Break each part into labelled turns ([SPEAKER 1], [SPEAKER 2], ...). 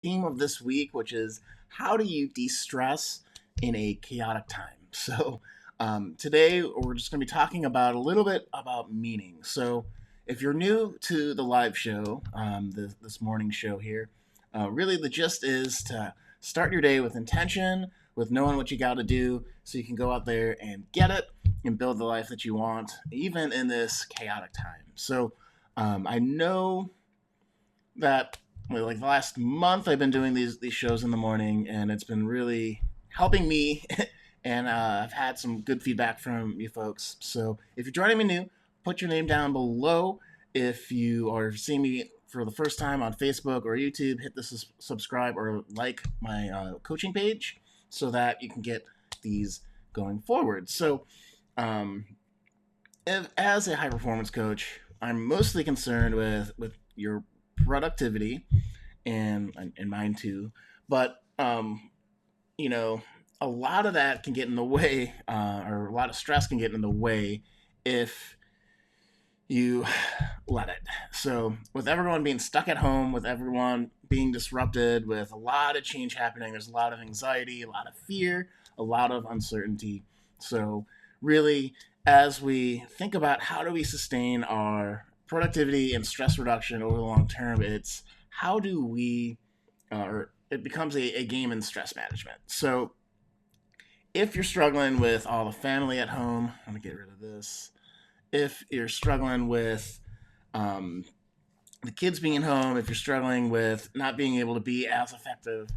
[SPEAKER 1] theme of this week, which is how do you de-stress in a chaotic time? Today we're just going to be talking about a little bit about meaning. So if you're new to the live show, this morning show here, really the gist is to start your day with intention, with knowing what you got to do, so you can go out there and get it and build the life that you want, even in this chaotic time. I know that like the last month I've been doing these shows in the morning, and it's been really helping me. And I've had some good feedback from you folks. So if you're joining me new, put your name down below. If you are seeing me for the first time on Facebook or YouTube, hit the subscribe or like my coaching page so that you can get these going forward. Um, as a high performance coach, I'm mostly concerned with your productivity and mine too. But you know, a lot of that can get in the way, or a lot of stress can get in the way if you let it. So, with everyone being stuck at home, with everyone being disrupted, with a lot of change happening, there's a lot of anxiety, a lot of fear, a lot of uncertainty. So, really, as we think about how do we sustain our productivity and stress reduction over the long term, it's how do we, or it becomes a game in stress management. So, if you're struggling with all the family at home, I'm gonna get rid of this. If you're struggling with um, the kids being home, if you're struggling with not being able to be as effective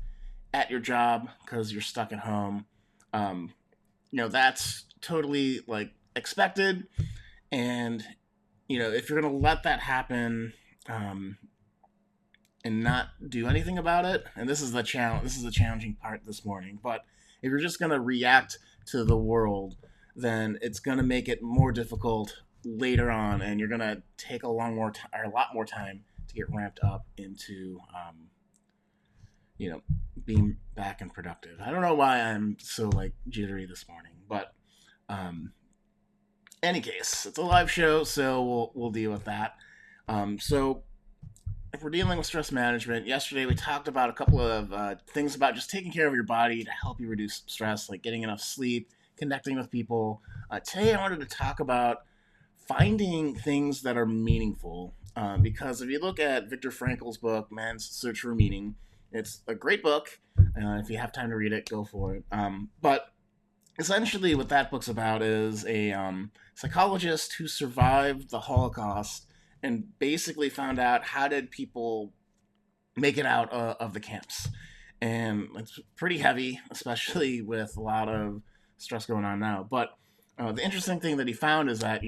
[SPEAKER 1] at your job because you're stuck at home, um, that's totally like expected. And if you're gonna let that happen, um, and not do anything about it, and this is the challenge. This is the challenging part this morning. But if you're just gonna react to the world, then it's gonna make it more difficult later on, and you're gonna take a lot more time to get ramped up into, being back and productive. I don't know why I'm so like jittery this morning, but um, any case, it's a live show, so we'll deal with that. So if we're dealing with stress management, yesterday we talked about a couple of things about just taking care of your body to help you reduce stress, like getting enough sleep, connecting with people. Today I wanted to talk about finding things that are meaningful. Because if you look at Viktor Frankl's book, Man's Search for Meaning, it's a great book. If you have time to read it, go for it. But essentially, what that book's about is a psychologist who survived the Holocaust and basically found out how did people make it out of the camps. And it's pretty heavy, especially with a lot of stress going on now. But the interesting thing that he found is that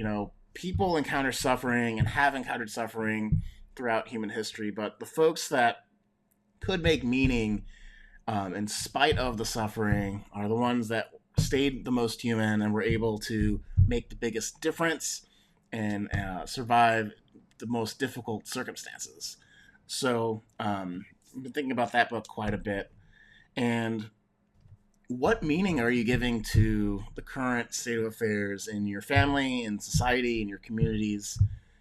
[SPEAKER 1] people encounter suffering and have encountered suffering throughout human history, but the folks that could make meaning in spite of the suffering are the ones that stayed the most human and were able to make the biggest difference and survive the most difficult circumstances. I've been thinking about that book quite a bit. And what meaning are you giving to the current state of affairs in your family, in society, in your communities?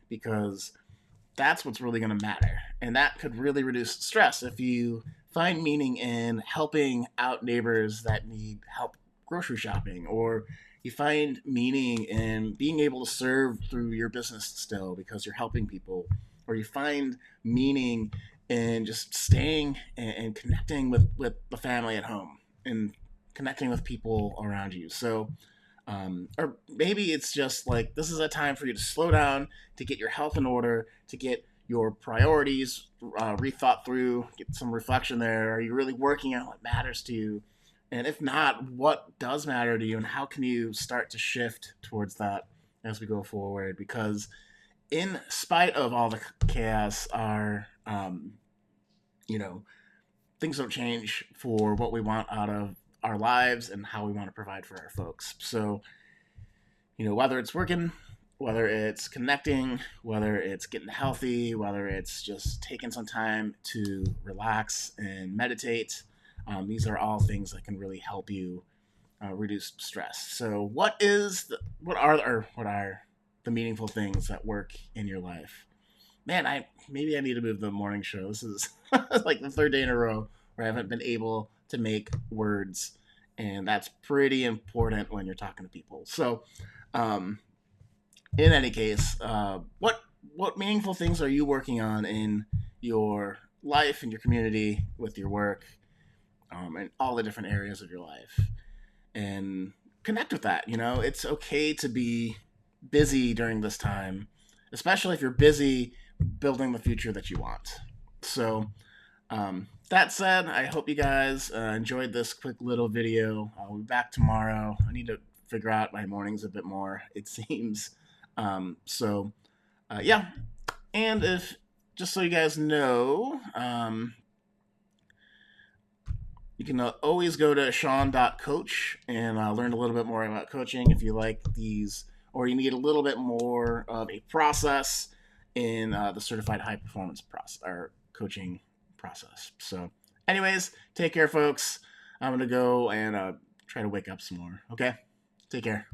[SPEAKER 1] Because that's what's really going to matter. And that could really reduce stress if you find meaning in helping out neighbors that need help grocery shopping, or you find meaning in being able to serve through your business still because you're helping people, or you find meaning in just staying and connecting with the family at home and connecting with people around you. Or maybe it's just like this is a time for you to slow down, to get your health in order, to get your priorities rethought through, get some reflection there. Are you really working on what matters to you? And if not, what does matter to you, and how can you start to shift towards that as we go forward? Because in spite of all the chaos, you know, things don't change for what we want out of our lives and how we want to provide for our folks. Whether it's working, whether it's connecting, whether it's getting healthy, whether it's just taking some time to relax and meditate, these are all things that can really help you reduce stress. So, what are the meaningful things that work in your life? man, maybe I need to move the morning show. This is like the third day in a row where I haven't been able to make words, and that's pretty important when you're talking to people. So, um, in any case, what meaningful things are you working on in your life, in your community, with your work, and all the different areas of your life? And connect with that. You know, it's okay to be busy during this time, especially if you're busy building the future that you want. So, that said, I hope you guys enjoyed this quick little video. I'll be back tomorrow. I need to figure out my mornings a bit more, it seems. Yeah. And if, just so you guys know, you can always go to Sean.coach and learn a little bit more about coaching if you like these, or you need a little bit more of a process in the certified high performance process or coaching process. So, anyways, take care, folks. I'm going to go and try to wake up some more. Okay? Take care.